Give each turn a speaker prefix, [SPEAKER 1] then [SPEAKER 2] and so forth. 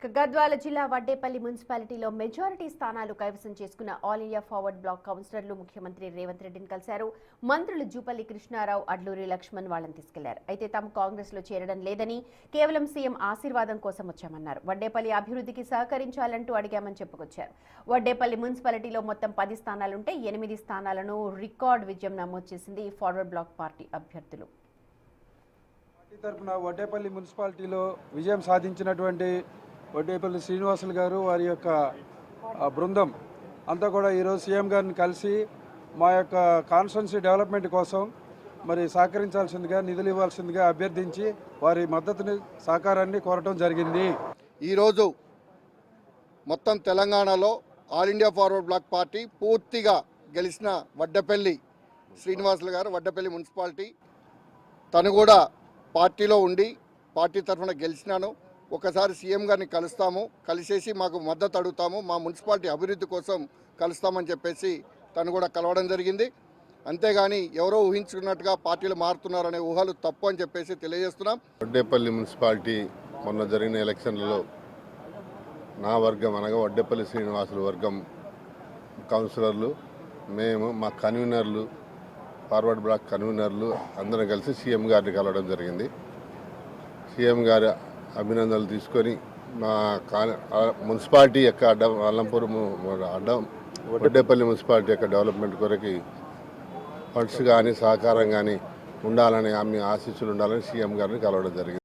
[SPEAKER 1] గద్వాల జిల్లా వడ్డేపల్లి మున్సిపాలిటీలో మెజారిటీ స్థానాలు కైవసం చేసుకున్న ఆల్ ఇండియా ఫార్వర్డ్ బ్లాక్ కౌన్సిలర్లు ముఖ్యమంత్రి రేవంత్ రెడ్డిని కలిశారు. మంత్రులు జూపల్లి కృష్ణారావు, అడ్లూరి లక్ష్మణ్ వాళ్ళని తీసుకెళ్లారు. అయితే తాము కాంగ్రెస్ లో చేరడం లేదని, కేవలం సీఎం ఆశీర్వాదం కోసం వచ్చామన్నారు. వడ్డేపల్లి అభివృద్ధికి సహకరించాలంటూ అడిగామని చెప్పుకొచ్చారు. వడ్డేపల్లి మున్సిపాలిటీలో మొత్తం 10 స్థానాలుంటే 8 స్థానాలను రికార్డు విజయం నమోదు చేసింది ఫార్వర్డ్ బ్లాక్ పార్టీ అభ్యర్థులు.
[SPEAKER 2] పార్టీ తరఫున వడ్డేపల్లి మున్సిపాలిటీలో విజయం సాధించినటువంటి వడ్డేపల్లి శ్రీనివాసులు గారు, వారి యొక్క బృందం అంతా కూడా ఈరోజు సీఎం గారిని కలిసి మా యొక్క కాన్స్టిట్యున్సీ డెవలప్మెంట్ కోసం మరి సహకరించాల్సిందిగా, నిధులు ఇవ్వాల్సిందిగా అభ్యర్థించి వారి మద్దతుని, సహకారాన్ని కోరటం జరిగింది.
[SPEAKER 3] ఈరోజు మొత్తం తెలంగాణలో all India forward bloc party పూర్తిగా గెలిచిన వడ్డేపల్లి శ్రీనివాసులు గారు, వడ్డేపల్లి మున్సిపాలిటీ తను కూడా పార్టీలో ఉండి పార్టీ తరఫున గెలిచినాను. ఒకసారి సీఎం గారిని కలుస్తాము, కలిసేసి మాకు మద్దతు అడుగుతాము, మా మున్సిపాలిటీ అభివృద్ధి కోసం కలుస్తామని చెప్పేసి తను కూడా కలవడం జరిగింది. అంతేగాని ఎవరో ఊహించుకున్నట్టుగా పార్టీలు మారుతున్నారనే ఊహలు తప్పు అని చెప్పేసి తెలియజేస్తున్నాం.
[SPEAKER 4] వడ్డేపల్లి మున్సిపాలిటీ మొన్న జరిగిన ఎలక్షన్లలో నా వర్గం అనగా వడ్డేపల్లి శ్రీనివాసుల వర్గం కౌన్సిలర్లు, మేము, మా కన్వీనర్లు, ఫార్వర్డ్ బ్లాక్ కన్వీనర్లు అందరం కలిసి సీఎం గారిని కలవడం జరిగింది. సీఎం గారి అభినందనలు తీసుకొని మా మున్సిపాలిటీ యొక్క వడ్డేపల్లి మున్సిపాలిటీ యొక్క డెవలప్మెంట్ కొరకు ఫండ్స్ కానీ, సహకారం కానీ ఉండాలని, ఆమె ఆశీస్సులు ఉండాలని సీఎం గారిని కలవడం జరిగింది.